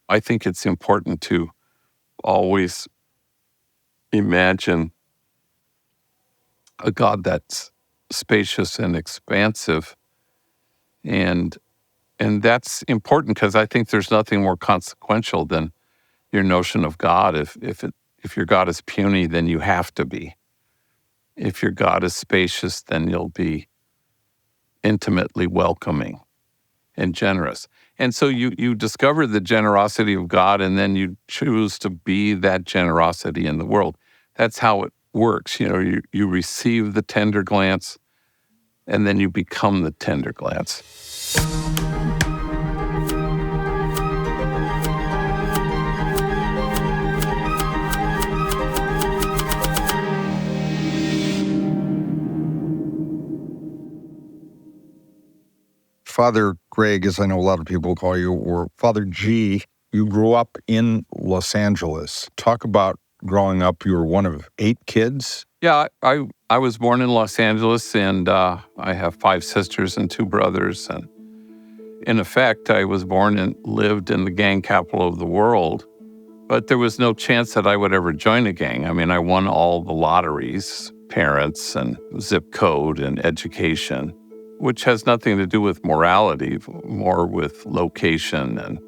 I think it's important to always imagine a God that's spacious and expansive, and that's important because I think there's nothing more consequential than your notion of God. If your God is puny, then you have to be. If your God is spacious, then you'll be intimately welcoming and generous. And so you discover the generosity of God, and then you choose to be that generosity in the world. That's how it works. You receive the tender glance, and then you become the tender glance. Father Greg, as I know a lot of people call you, or Father G, you grew up in Los Angeles. Talk about growing up. You were one of 8 kids. Yeah, I was born in Los Angeles, and I have 5 sisters and 2 brothers. And in effect, I was born and lived in the gang capital of the world. But there was no chance that I would ever join a gang. I mean, I won all the lotteries, parents and zip code and education, which has nothing to do with morality, more with location and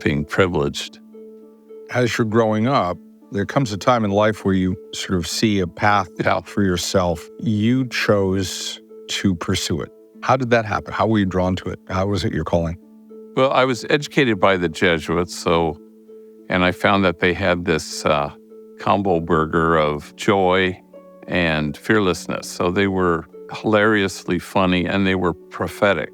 being privileged. As you're growing up, there comes a time in life where you sort of see a path for yourself. You chose to pursue it. How did that happen? How were you drawn to it? How was it your calling? Well, I was educated by the Jesuits, and I found that they had this combo burger of joy and fearlessness. So they were hilariously funny, and they were prophetic.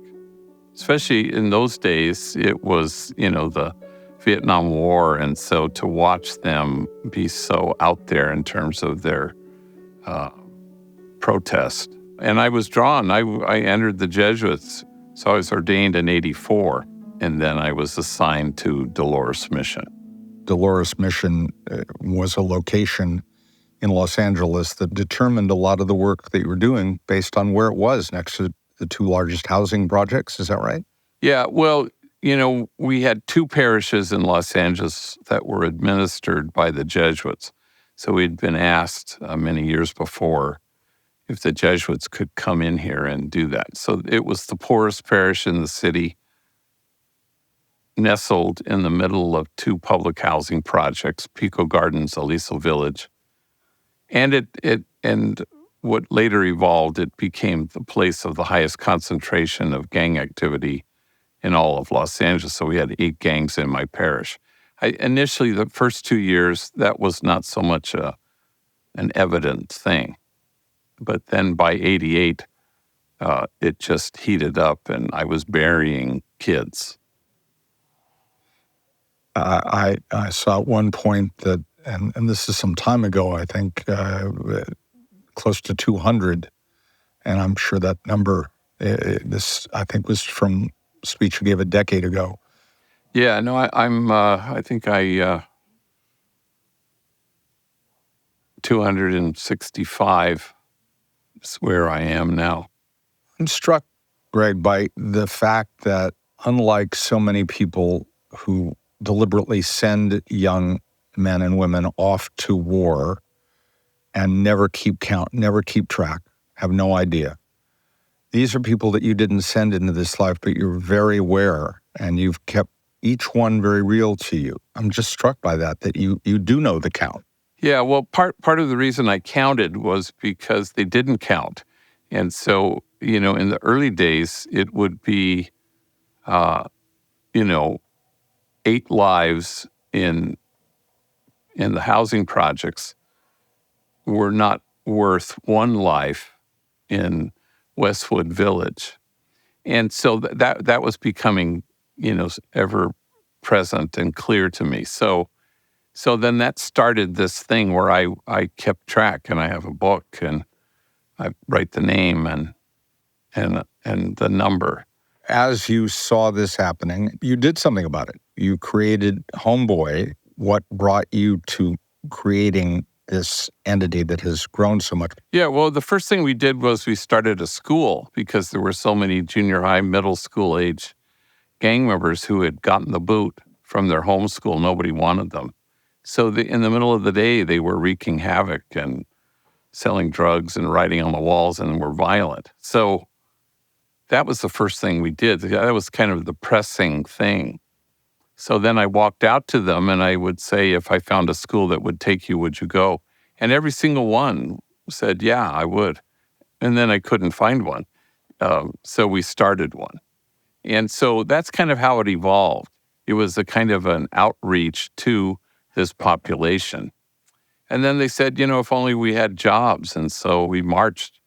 Especially in those days, it was, the Vietnam War, and so to watch them be so out there in terms of their protest. And I was drawn. I entered the Jesuits, so I was ordained in 1984, and then I was assigned to Dolores Mission. Dolores Mission was a location in Los Angeles that determined a lot of the work that you were doing based on where it was next to the 2 largest housing projects. Is that right? Yeah, well, we had 2 parishes in Los Angeles that were administered by the Jesuits. So we'd been asked many years before if the Jesuits could come in here and do that. So it was the poorest parish in the city, nestled in the middle of 2 public housing projects, Pico Gardens, Aliso Village. And and what later evolved, it became the place of the highest concentration of gang activity in all of Los Angeles. So we had 8 gangs in my parish. Initially, the first 2 years, that was not so much an evident thing. But then by 1988, it just heated up, and I was burying kids. I saw at one point that, and this is some time ago, I think, close to 200, and I'm sure that number, this I think was from a speech you gave a decade ago. Yeah, no, I think 265 is where I am now. I'm struck, Greg, by the fact that unlike so many people who deliberately send young men and women off to war and never keep count, never keep track, have no idea. These are people that you didn't send into this life, but you're very aware, and you've kept each one very real to you. I'm just struck by that you do know the count. Yeah, well, part of the reason I counted was because they didn't count. And so, in the early days, it would be, 8 lives in the housing projects were not worth 1 life in Westwood Village. And so that was becoming, ever present and clear to me. So then that started this thing where I kept track, and I have a book, and I write the name and the number. As you saw this happening, you did something about it. You created Homeboy. What brought you to creating this entity that has grown so much? Yeah, well, the first thing we did was we started a school because there were so many junior high, middle school age gang members who had gotten the boot from their home school. Nobody wanted them. So in the middle of the day, they were wreaking havoc and selling drugs and writing on the walls and were violent. So that was the first thing we did. That was kind of the pressing thing. So then I walked out to them and I would say, if I found a school that would take you, would you go? And every single one said, yeah, I would. And then I couldn't find one. So we started one. And so that's kind of how it evolved. It was a kind of an outreach to this population. And then they said, if only we had jobs. And so we marched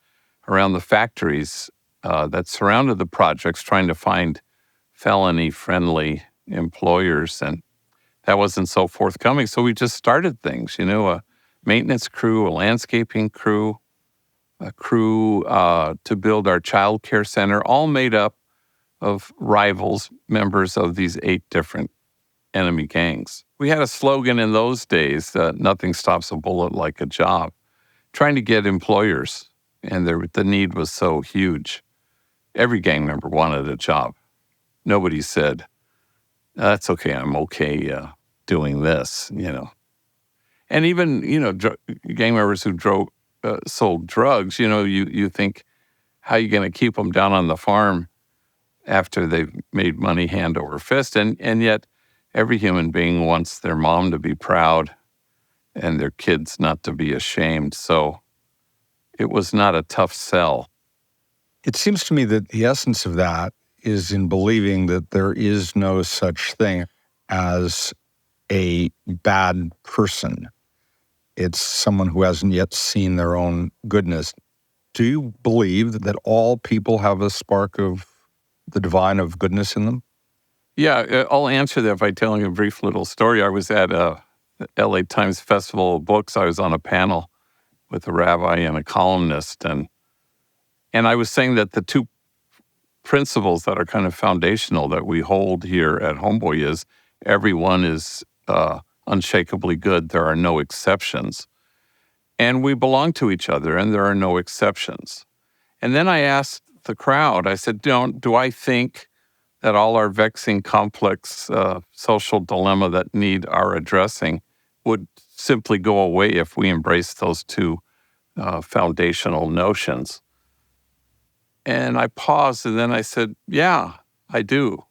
around the factories that surrounded the projects trying to find felony-friendly employers. And that wasn't so forthcoming. So we just started things, a maintenance crew, a landscaping crew, a crew to build our child care center, all made up of rivals, members of these 8 different enemy gangs. We had a slogan in those days that nothing stops a bullet like a job, trying to get employers, and the need was so huge. Every gang member wanted a job. Nobody said, that's okay, I'm okay doing this, And even, gang members who sold drugs, you think, how are you going to keep them down on the farm after they've made money hand over fist? And yet every human being wants their mom to be proud and their kids not to be ashamed. So it was not a tough sell. It seems to me that the essence of that is in believing that there is no such thing as a bad person. It's someone who hasn't yet seen their own goodness. Do you believe that all people have a spark of the divine of goodness in them? Yeah, I'll answer that by telling a brief little story. I was at a LA Times Festival of Books. I was on a panel with a rabbi and a columnist, and I was saying that the 2 principles that are kind of foundational that we hold here at Homeboy is everyone is unshakably good. There are no exceptions. And we belong to each other, and there are no exceptions. And then I asked the crowd, I said, do I think that all our vexing, complex social dilemma that need our addressing would simply go away if we embrace those 2 foundational notions? And I paused, and then I said, yeah, I do.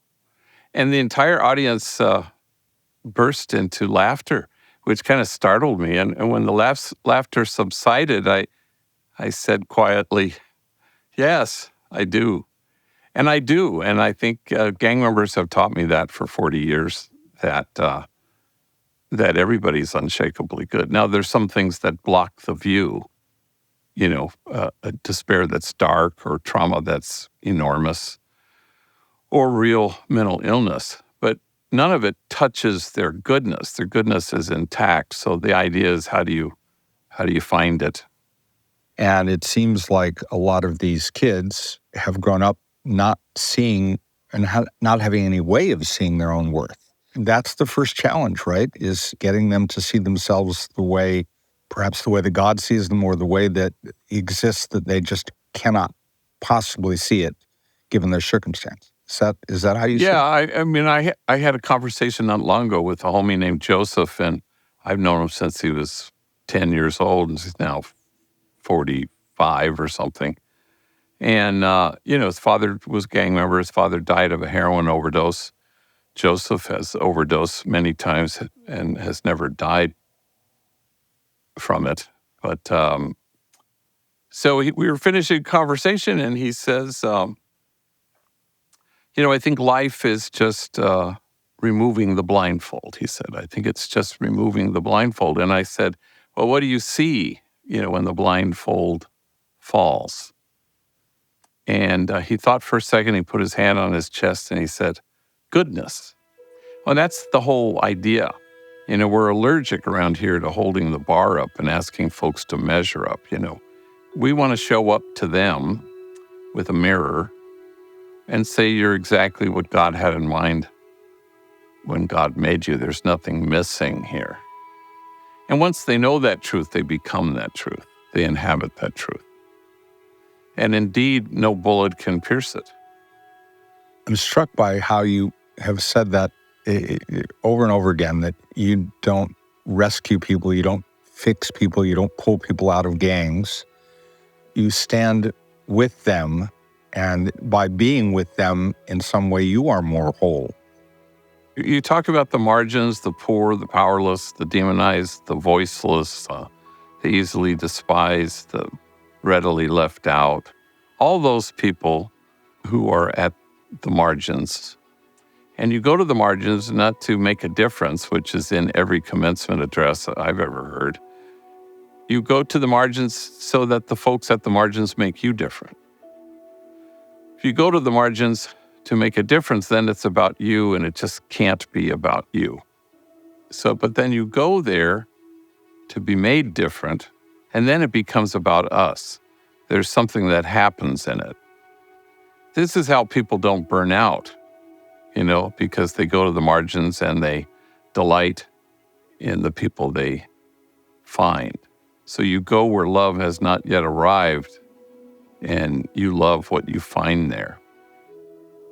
And the entire audience burst into laughter, which kind of startled me. And when the laughter subsided, I said quietly, yes, I do. And I do. And I think gang members have taught me that for 40 years, that everybody's unshakably good. Now, there's some things that block the view, a despair that's dark or trauma that's enormous or real mental illness. But none of it touches their goodness. Their goodness is intact. So the idea is, how do you find it? And it seems like a lot of these kids have grown up not seeing and not having any way of seeing their own worth. That's the first challenge, right? Is getting them to see themselves perhaps the way that God sees them, or the way that exists that they just cannot possibly see it given their circumstance. Is that how you see it? Yeah, I mean, I had a conversation not long ago with a homie named Joseph, and I've known him since he was 10 years old, and he's now 45 or something. And, his father was a gang member. His father died of a heroin overdose. Joseph has overdosed many times and has never died from it. But so we were finishing a conversation, and he says, I think life is just removing the blindfold, he said. I think it's just removing the blindfold. And I said, well, what do you see, when the blindfold falls? And he thought for a second. He put his hand on his chest and he said, goodness. Well, that's the whole idea. We're allergic around here to holding the bar up and asking folks to measure up, We want to show up to them with a mirror and say you're exactly what God had in mind when God made you. There's nothing missing here. And once they know that truth, they become that truth. They inhabit that truth. And indeed, no bullet can pierce it. I'm struck by how you have said that over and over again that you don't rescue people, you don't fix people, you don't pull people out of gangs. You stand with them, and by being with them, in some way, you are more whole. You talk about the margins, the poor, the powerless, the demonized, the voiceless, the easily despised, the readily left out. All those people who are at the margins. And you go to the margins not to make a difference, which is in every commencement address I've ever heard. You go to the margins so that the folks at the margins make you different. If you go to the margins to make a difference, then it's about you, and it just can't be about you. But then you go there to be made different, and then it becomes about us. There's something that happens in it. This is how people don't burn out, because they go to the margins and they delight in the people they find. So you go where love has not yet arrived, and you love what you find there.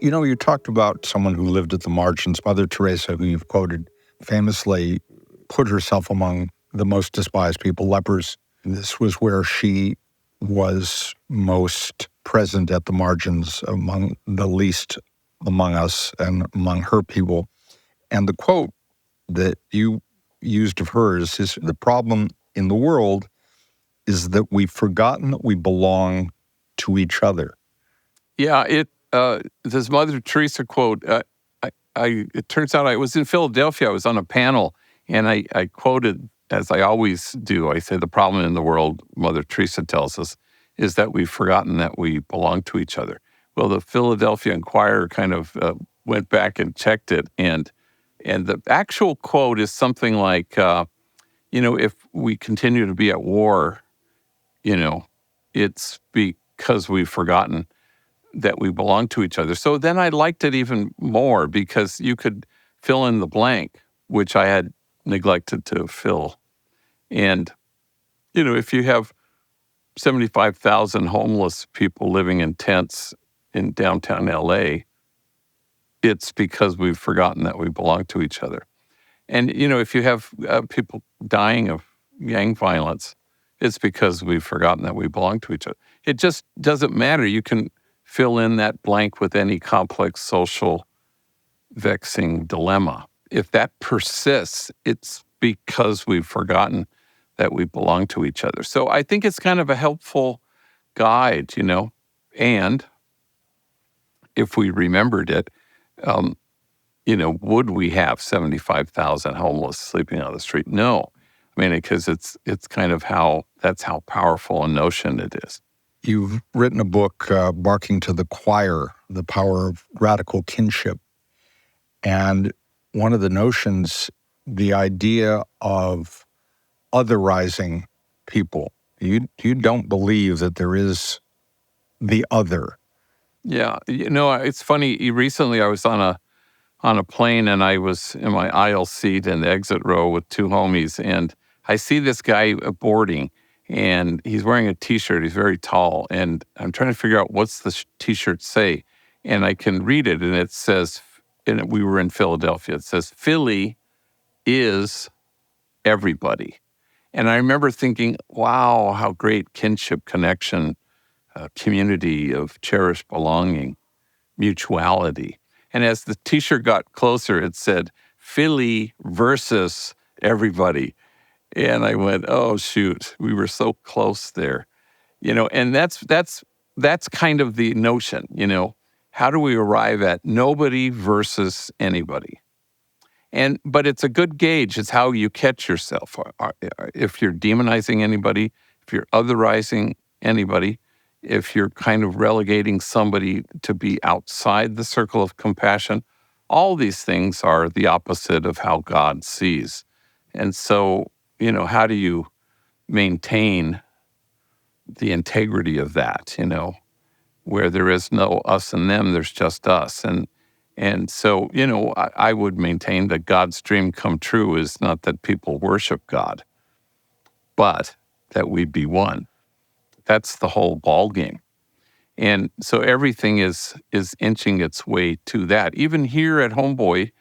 You talked about someone who lived at the margins. Mother Teresa, who you've quoted, famously put herself among the most despised people, lepers. This was where she was most present at the margins, among the least among us and among her people. And the quote that you used of hers is, the problem in the world is that we've forgotten that we belong to each other. Yeah, this Mother Teresa quote, it turns out I was in Philadelphia. I was on a panel, and I quoted, as I always do, I say the problem in the world, Mother Teresa tells us, is that we've forgotten that we belong to each other. Well, the Philadelphia Inquirer kind of went back and checked it, and the actual quote is something like, if we continue to be at war, it's because we've forgotten that we belong to each other. So then I liked it even more, because you could fill in the blank, which I had neglected to fill. And, if you have 75,000 homeless people living in tents in downtown LA, it's because we've forgotten that we belong to each other. And, if you have people dying of gang violence, it's because we've forgotten that we belong to each other. It just doesn't matter. You can fill in that blank with any complex social vexing dilemma. If that persists, it's because we've forgotten that we belong to each other. So I think it's kind of a helpful guide, and if we remembered it, would we have 75,000 homeless sleeping on the street? No. I mean, because it's kind of that's how powerful a notion it is. You've written a book, Barking to the Choir, The Power of Radical Kinship. And one of the notions, the idea of otherizing people. You don't believe that there is the other. Yeah. It's funny. Recently I was on a plane, and I was in my aisle seat in the exit row with two homies, and I see this guy boarding, and he's wearing a T-shirt. He's very tall, and I'm trying to figure out what's the T-shirt say, and I can read it, and it says, and we were in Philadelphia, it says, Philly is everybody. And I remember thinking, wow, how great kinship, connection, community of cherished belonging, mutuality. And as the T-shirt got closer, it said, Philly versus everybody. And I went, oh, shoot, we were so close there. And that's kind of the notion, how do we arrive at nobody versus anybody? But it's a good gauge. It's how you catch yourself. If you're demonizing anybody, if you're otherizing anybody, if you're kind of relegating somebody to be outside the circle of compassion, all these things are the opposite of how God sees. And so, how do you maintain the integrity of that, where there is no us and them, there's just us. And so, I would maintain that God's dream come true is not that people worship God, but that we be one. That's the whole ball game. And so everything is inching its way to that. Even here at Homeboy,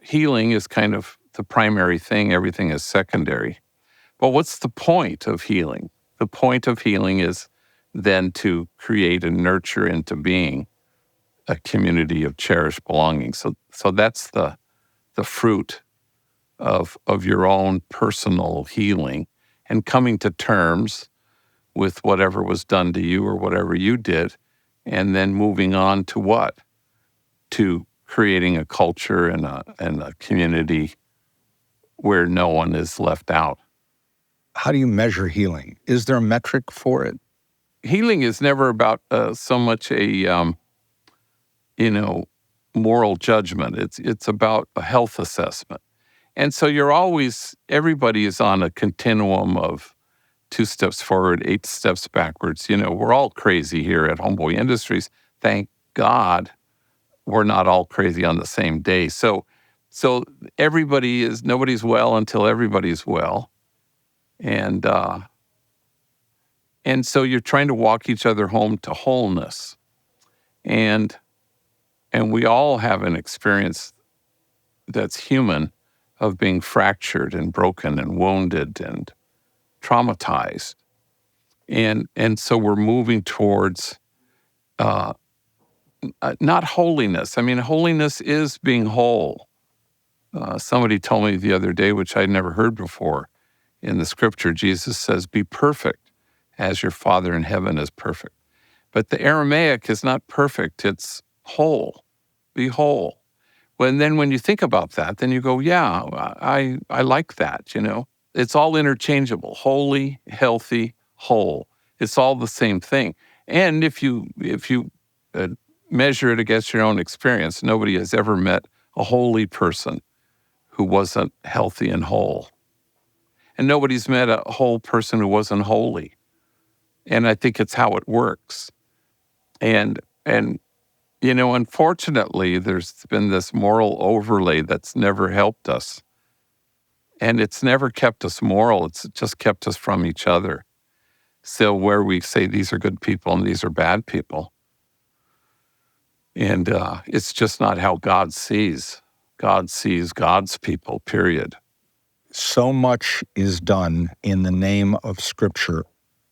healing is kind of the primary thing. Everything is secondary. But what's the point of healing? The point of healing is then to create and nurture into being a community of cherished belonging. So that's the fruit of your own personal healing and coming to terms with whatever was done to you or whatever you did, and then moving on to what? To creating a culture and a community where no one is left out. How do you measure healing? Is there a metric for it? Healing is never about so much a moral judgment. It's about a health assessment. And so everybody is on a continuum of 2 steps forward, 8 steps backwards. We're all crazy here at Homeboy Industries. Thank God we're not all crazy on the same day. So nobody's well until everybody's well. And so you're trying to walk each other home to wholeness. And we all have an experience that's human of being fractured and broken and wounded and traumatized. And so we're moving towards not holiness. I mean, holiness is being whole. Somebody told me the other day, which I'd never heard before, in the scripture, Jesus says, be perfect as your Father in heaven is perfect. But the Aramaic is not perfect, it's whole. Be whole. Then when you think about that, then you go, yeah, I like that, It's all interchangeable, holy, healthy, whole. It's all the same thing. And if you measure it against your own experience, nobody has ever met a holy person who wasn't healthy and whole. And nobody's met a whole person who wasn't holy. And I think it's how it works. And unfortunately, there's been this moral overlay that's never helped us. And it's never kept us moral. It's just kept us from each other. So where we say these are good people and these are bad people. And it's just not how God sees. God sees God's people, period. So much is done in the name of Scripture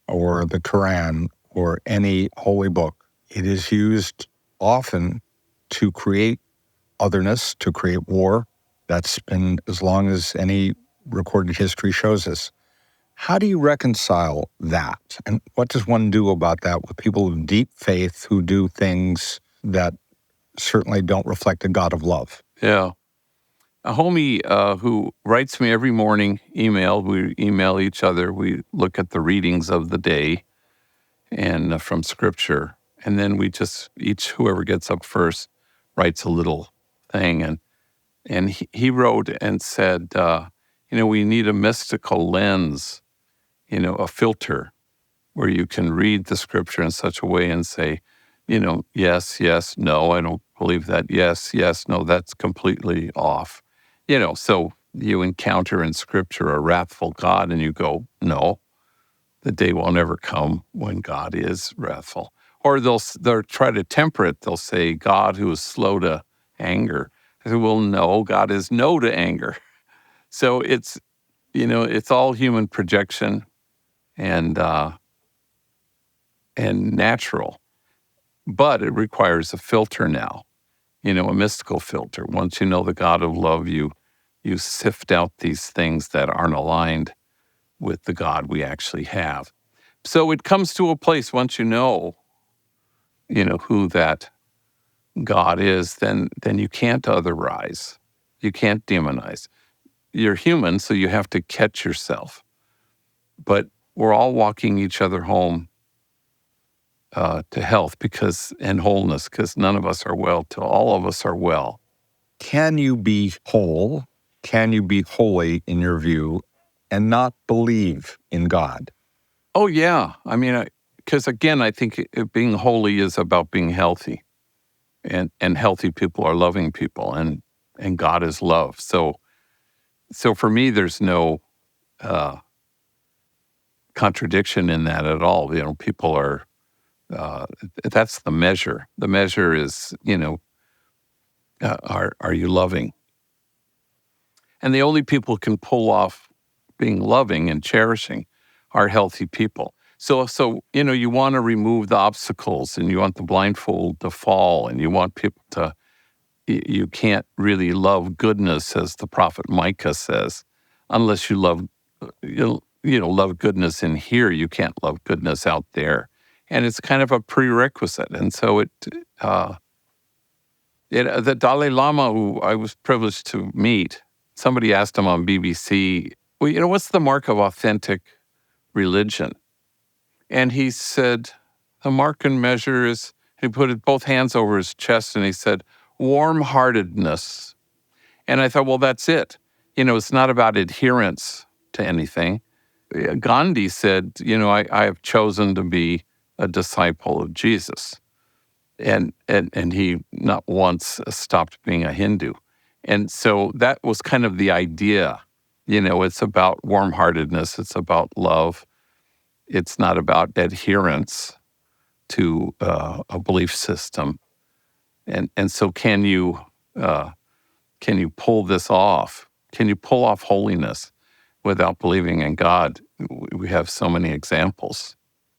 or the Quran or any holy book. It is used often to create otherness, to create war. That's been as long as any recorded history shows us. How do you reconcile that? And what does one do about that with people of deep faith who do things that certainly don't reflect a God of love? Yeah. A homie who writes me every morning email, we email each other, we look at the readings of the day and from Scripture, and then we just, whoever gets up first, writes a little thing. And he wrote and said, we need a mystical lens, a filter where you can read the Scripture in such a way and say, yes, yes, no, I don't believe that. Yes, yes, no, that's completely off. So you encounter in Scripture a wrathful God and you go, no, the day will never come when God is wrathful. Or they'll try to temper it. They'll say, God who is slow to anger. I say, well, no, God is no to anger. So it's all human projection and natural. But it requires a filter now, a mystical filter. Once you know the God of love, you sift out these things that aren't aligned with the God we actually have. So it comes to a place once you know who that God is, then you can't otherize. You can't demonize. You're human, so you have to catch yourself. But we're all walking each other home to health and wholeness, because none of us are well till all of us are well. Can you be whole? Can you be holy in your view and not believe in God? Oh, yeah. I mean, because again, I think being holy is about being healthy. And healthy people are loving people, and God is love. So for me, there's no contradiction in that at all. People are, that's the measure. The measure is, Are you loving? And the only people who can pull off being loving and cherishing are healthy people. So you want to remove the obstacles, and you want the blindfold to fall, and you want people to. You can't really love goodness, as the prophet Micah says, unless you love, love goodness in here. You can't love goodness out there, and it's kind of a prerequisite. And so the Dalai Lama, who I was privileged to meet, somebody asked him on BBC, well, what's the mark of authentic religion? And he said, the mark and measure is, he put both hands over his chest and he said, warm-heartedness. And I thought, well, that's it. It's not about adherence to anything. Gandhi said, I have chosen to be a disciple of Jesus. And he not once stopped being a Hindu. And so that was kind of the idea. It's about warm-heartedness. It's about love. It's not about adherence to a belief system. And so can you pull this off? Can you pull off holiness without believing in God? We have so many examples.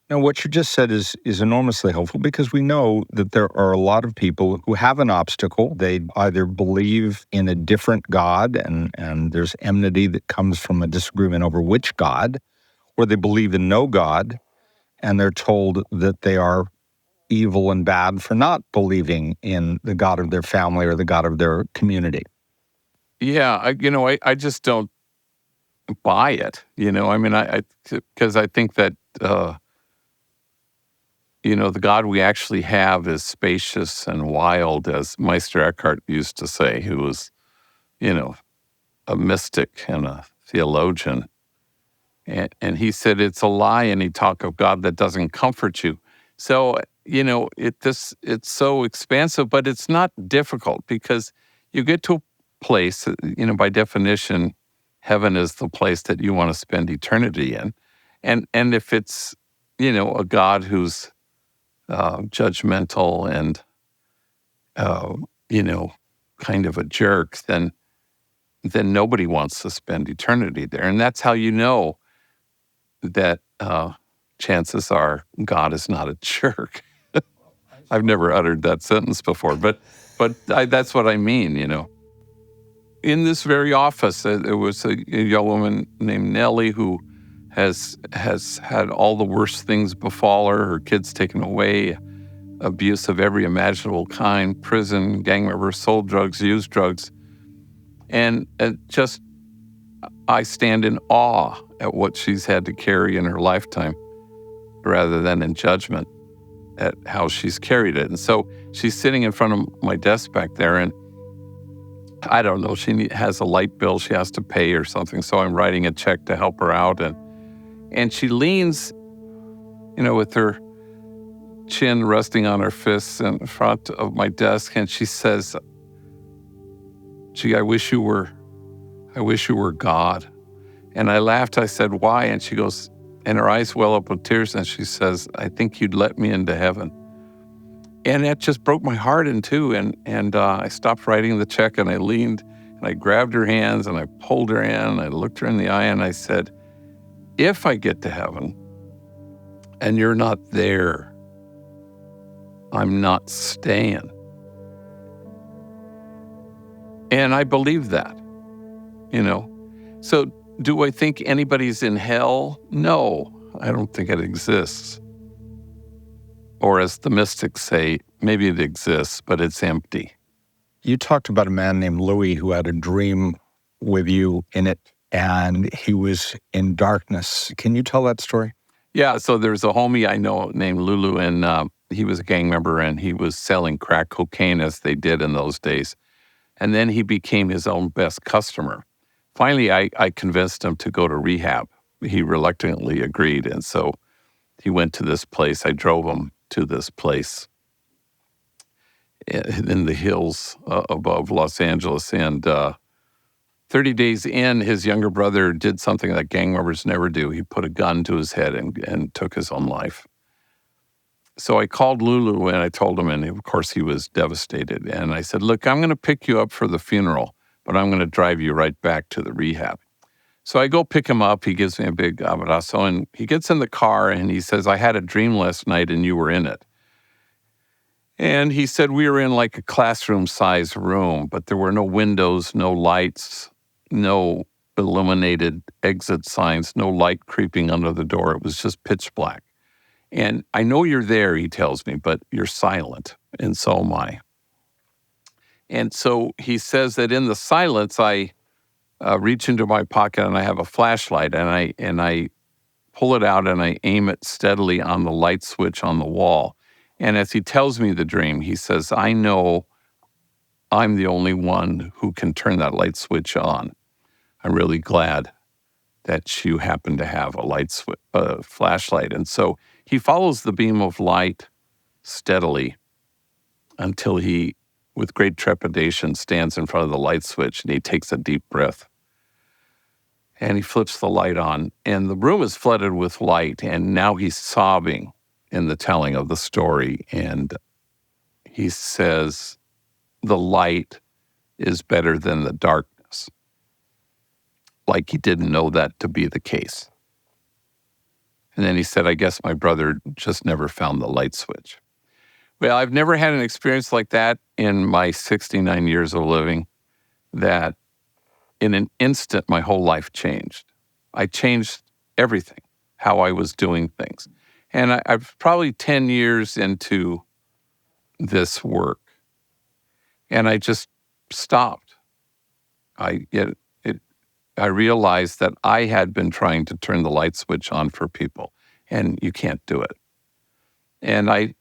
Now, what you just said is enormously helpful, because we know that there are a lot of people who have an obstacle. They either believe in a different God, and there's enmity that comes from a disagreement over which God, or they believe in no God, and they're told that they are evil and bad for not believing in the God of their family or the God of their community. Yeah, I just don't buy it. Because I think that the God we actually have is spacious and wild, as Meister Eckhart used to say, who was, a mystic and a theologian. And he said, it's a lie any talk of God that doesn't comfort you. So, it's so expansive, but it's not difficult, because you get to a place, by definition, heaven is the place that you want to spend eternity in. And if it's, a God who's judgmental and, kind of a jerk, then nobody wants to spend eternity there. And that's how you know that chances are God is not a jerk. I've never uttered that sentence before, but that's what I mean, In this very office, there was a young woman named Nellie who has had all the worst things befall her kids taken away, abuse of every imaginable kind, prison, gang members, sold drugs, used drugs. And just, I stand in awe at what she's had to carry in her lifetime, rather than in judgment at how she's carried it. And so she's sitting in front of my desk back there, and I don't know, she has a light bill she has to pay or something, so I'm writing a check to help her out. And she leans, with her chin resting on her fists in front of my desk, and she says, gee, I wish you were God. And I laughed. I said, why? And she goes, and her eyes well up with tears, and she says, I think you'd let me into heaven. And that just broke my heart in two. And I stopped writing the check, and I leaned, and I grabbed her hands, and I pulled her in, and I looked her in the eye, and I said, if I get to heaven and you're not there, I'm not staying. And I believe that, So do I think anybody's in hell? No, I don't think it exists. Or as the mystics say, maybe it exists, but it's empty. You talked about a man named Louis who had a dream with you in it, and he was in darkness. Can you tell that story? Yeah, so there's a homie I know named Lulu, and he was a gang member, and he was selling crack cocaine, as they did in those days. And then he became his own best customer. Finally, I convinced him to go to rehab. He reluctantly agreed, and so he went to this place. I drove him to this place in the hills above Los Angeles. And 30 days in, his younger brother did something that gang members never do. He put a gun to his head and took his own life. So I called Lulu and I told him, and of course he was devastated. And I said, look, I'm going to pick you up for the funeral, but I'm going to drive you right back to the rehab. So I go pick him up. He gives me a big abrazo, and he gets in the car and he says, I had a dream last night and you were in it. And he said we were in like a classroom-sized room, but there were no windows, no lights, no illuminated exit signs, no light creeping under the door. It was just pitch black. And I know you're there, he tells me, but you're silent, and so am I. And so he says that in the silence, I reach into my pocket and I have a flashlight, and I pull it out and I aim it steadily on the light switch on the wall. And as he tells me the dream, he says, I know I'm the only one who can turn that light switch on. I'm really glad that you happen to have a flashlight. And so he follows the beam of light steadily until he, with great trepidation, stands in front of the light switch and he takes a deep breath. And he flips the light on, and the room is flooded with light, and now he's sobbing in the telling of the story. And he says, the light is better than the darkness. Like he didn't know that to be the case. And then he said, I guess my brother just never found the light switch. Well, I've never had an experience like that in my 69 years of living, that in an instant, my whole life changed. I changed everything, how I was doing things. And I've probably 10 years into this work, and I just stopped. I realized that I had been trying to turn the light switch on for people, and you can't do it. And I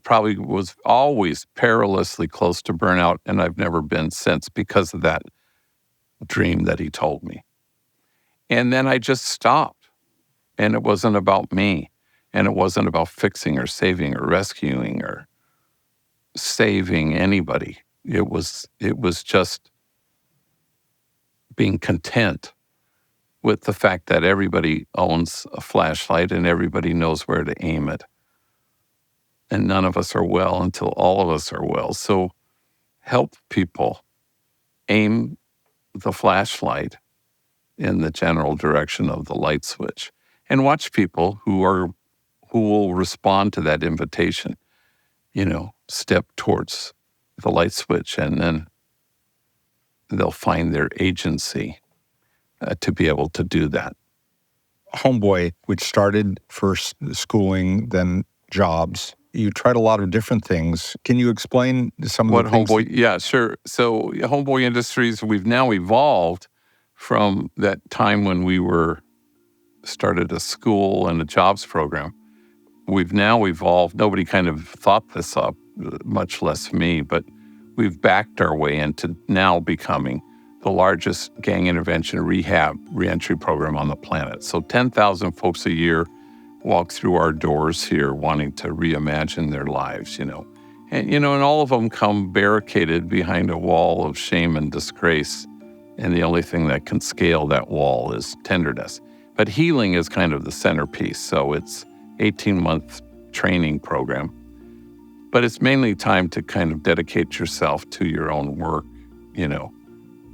probably was always perilously close to burnout, and I've never been since because of that dream that he told me. And then I just stopped, and it wasn't about me, and it wasn't about fixing or saving or rescuing or saving anybody. It was just being content with the fact that everybody owns a flashlight and everybody knows where to aim it. And none of us are well until all of us are well. So help people aim the flashlight in the general direction of the light switch, and watch people who will respond to that invitation, step towards the light switch, and then they'll find their agency to be able to do that. Homeboy, which started first schooling, then jobs. You tried a lot of different things. Can you explain some of the things? Homeboy? Yeah, sure. So Homeboy Industries, we've now evolved from that time when we started a school and a jobs program. We've now evolved. Nobody kind of thought this up, much less me, but we've backed our way into now becoming the largest gang intervention rehab reentry program on the planet. So 10,000 folks a year walk through our doors here wanting to reimagine their lives, And all of them come barricaded behind a wall of shame and disgrace. And the only thing that can scale that wall is tenderness. But healing is kind of the centerpiece. So it's 18-month training program. But it's mainly time to kind of dedicate yourself to your own work,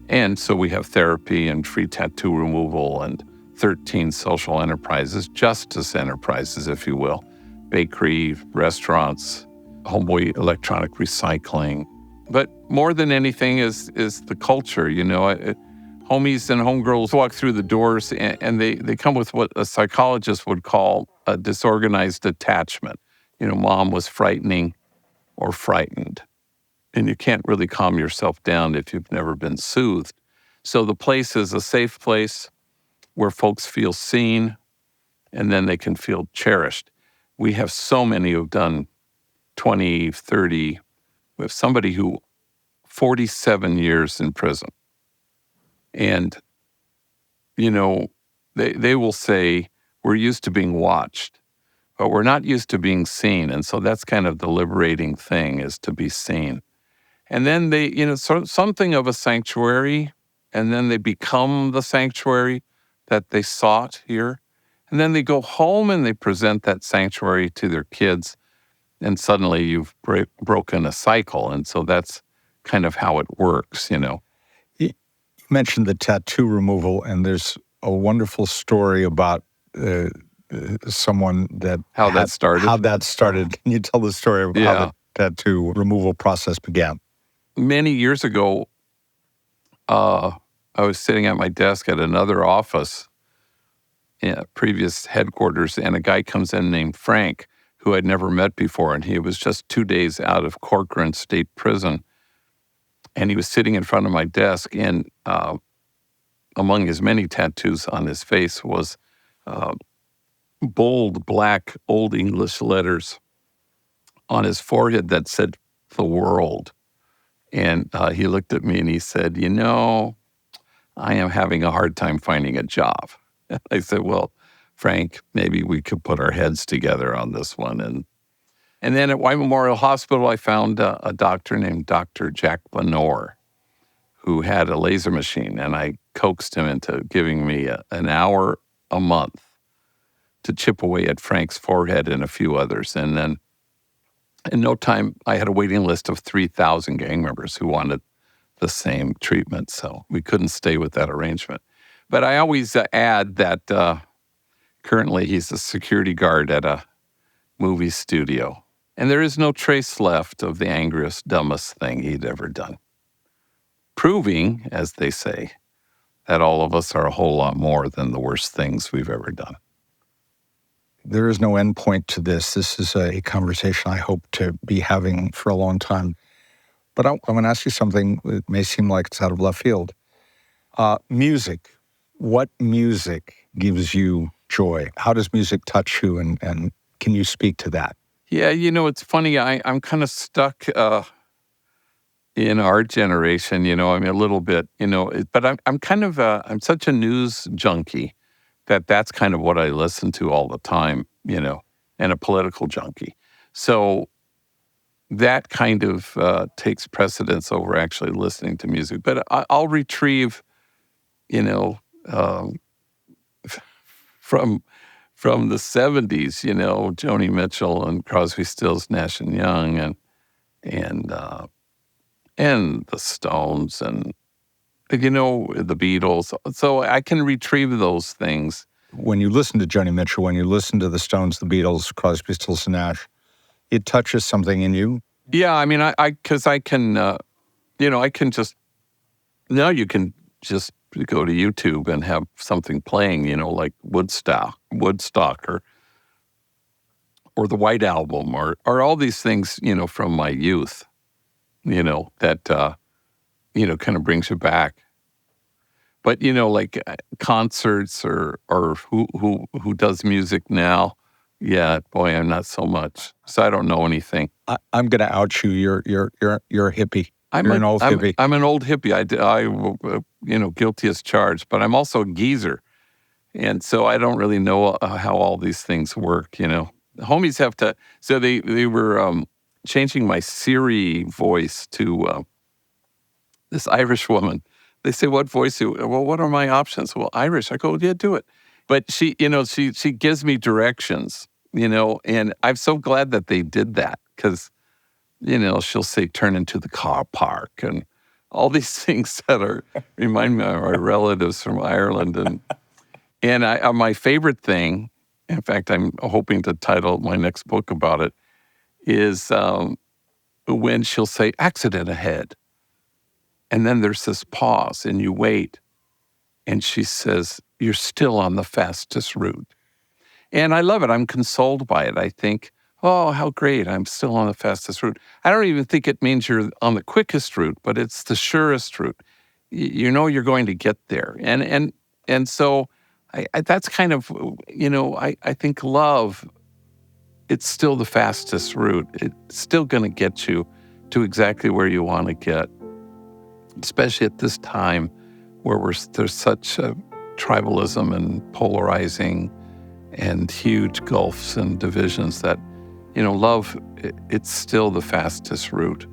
And so we have therapy and free tattoo removal and 13 social enterprises, justice enterprises, if you will, bakery, restaurants, Homeboy electronic recycling. But more than anything is the culture, Homies and homegirls walk through the doors and they come with what a psychologist would call a disorganized attachment. Mom was frightening or frightened. And you can't really calm yourself down if you've never been soothed. So the place is a safe place where folks feel seen, and then they can feel cherished. We have so many who've done 20, 30. We have somebody who 47 years in prison. And, they will say, we're used to being watched, but we're not used to being seen. And so that's kind of the liberating thing, is to be seen. And then they, sort of something of a sanctuary, and then they become the sanctuary that they sought here. And then they go home and they present that sanctuary to their kids, and suddenly you've broken a cycle. And so that's kind of how it works, You mentioned the tattoo removal, and there's a wonderful story about someone that How that started? How that started. Can you tell the story of how the tattoo removal process began? Many years ago, I was sitting at my desk at another office, previous headquarters, and a guy comes in named Frank, who I'd never met before, and he was just 2 days out of Corcoran State Prison. And he was sitting in front of my desk, and among his many tattoos on his face was bold, black, Old English letters on his forehead that said, "The world." And he looked at me and he said, I am having a hard time finding a job. I said, well, Frank, maybe we could put our heads together on this one. And then at White Memorial Hospital, I found a doctor named Dr. Jack Lenore, who had a laser machine, and I coaxed him into giving me an hour a month to chip away at Frank's forehead and a few others. And then in no time, I had a waiting list of 3,000 gang members who wanted the same treatment, so we couldn't stay with that arrangement. But I always add that currently he's a security guard at a movie studio, and there is no trace left of the angriest, dumbest thing he'd ever done. Proving, as they say, that all of us are a whole lot more than the worst things we've ever done. There is no end point to this. This is a conversation I hope to be having for a long time. But I'm going to ask you something that may seem like it's out of left field. Music. What music gives you joy? How does music touch you, and can you speak to that? Yeah, it's funny. I'm kind of stuck in our generation, I mean, a little bit, but I'm kind of, I'm such a news junkie that's kind of what I listen to all the time, and a political junkie. So that kind of takes precedence over actually listening to music. But I'll retrieve, from the 70s, Joni Mitchell and Crosby, Stills, Nash and Young, and the Stones, and the Beatles. So I can retrieve those things. When you listen to Joni Mitchell, when you listen to the Stones, the Beatles, Crosby, Stills, and Nash, it touches something in you? Yeah, I mean, because I can, I can just, now you can just go to YouTube and have something playing, like Woodstock or the White Album or all these things, from my youth, that, kind of brings you back. But, like concerts or who does music now, yeah, boy, I'm not so much. So I don't know anything. I'm going to out you. You're a hippie. You're an old hippie. I'm an old hippie. I guilty as charged, but I'm also a geezer. And so I don't really know how all these things work, The homies have to, so they were changing my Siri voice to this Irish woman. They say, what voice? Well, what are my options? Well, Irish. I go, yeah, do it. But she, she gives me directions, and I'm so glad that they did that because, she'll say, turn into the car park and all these things that remind me of our relatives from Ireland. And my favorite thing, in fact, I'm hoping to title my next book about it, is when she'll say, accident ahead. And then there's this pause and you wait. And she says, you're still on the fastest route. And I love it. I'm consoled by it. I think, oh, how great. I'm still on the fastest route. I don't even think it means you're on the quickest route, but it's the surest route. You're going to get there. And so I that's kind of, I think love, it's still the fastest route. It's still going to get you to exactly where you want to get, especially at this time where there's such tribalism and polarizing and huge gulfs and divisions that, love, it's still the fastest route.